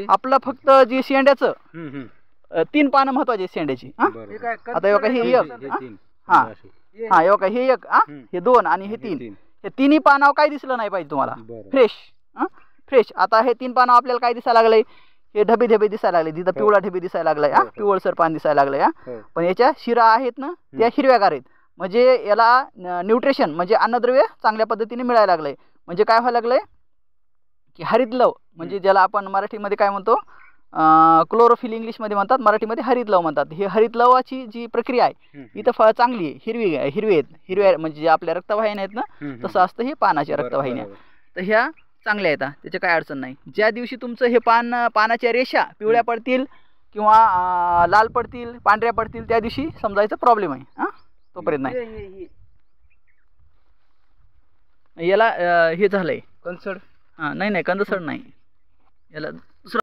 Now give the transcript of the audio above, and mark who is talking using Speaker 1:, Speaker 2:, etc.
Speaker 1: आपलं फक्त जे शेंड्याचं 3 पानं महत्वाची शेंड्याची. आता हे बघा, हे एक, हा हा, हे बघा, हे एक, हे 2 आणि हे 3. हे तिन्ही पानावर काय दिसलं नाही पाहिजे तुम्हाला, फ्रेश फ्रेश. आता हे 3 पानावर आपल्याला काय दिसायला लागलंय, हे ढबे ढबे दिसायला लागले, तिथं पिवळा ढबे दिसायला लागलाय, पिवळसर पान दिसायला लागलंय. पण याच्या शिरा आहेत ना त्या हिरव्यागार आहेत, म्हणजे याला न्यूट्रिशन म्हणजे अन्नद्रव्य चांगल्या पद्धतीने मिळायला लागलंय. म्हणजे काय व्हायला लागलंय की हरितलव, म्हणजे ज्याला आपण मराठीमध्ये काय म्हणतो, क्लोरोफिल इंग्लिशमध्ये म्हणतात, मराठीमध्ये हरितलव म्हणतात. हे हरितलवाची जी प्रक्रिया आहे इथं फळ चांगली आहे, हिरवी आहेत, हिरव्या म्हणजे जे आपल्या रक्तवाहिन्या आहेत ना तसं असतं हे पानाच्या रक्तवाहिन्या. तर ह्या चांगल्या आहेत, त्याची काय अडचण नाही. ज्या दिवशी तुमचं हे पानाच्या रेषा पिवळ्या पडतील किंवा लाल पडतील, पांढऱ्या पडतील, त्या दिवशी समजायचा प्रॉब्लेम आहे. तोपर्यंत नाही. याला हे झालंय कंदसड. नाही कंदसड नाही, याला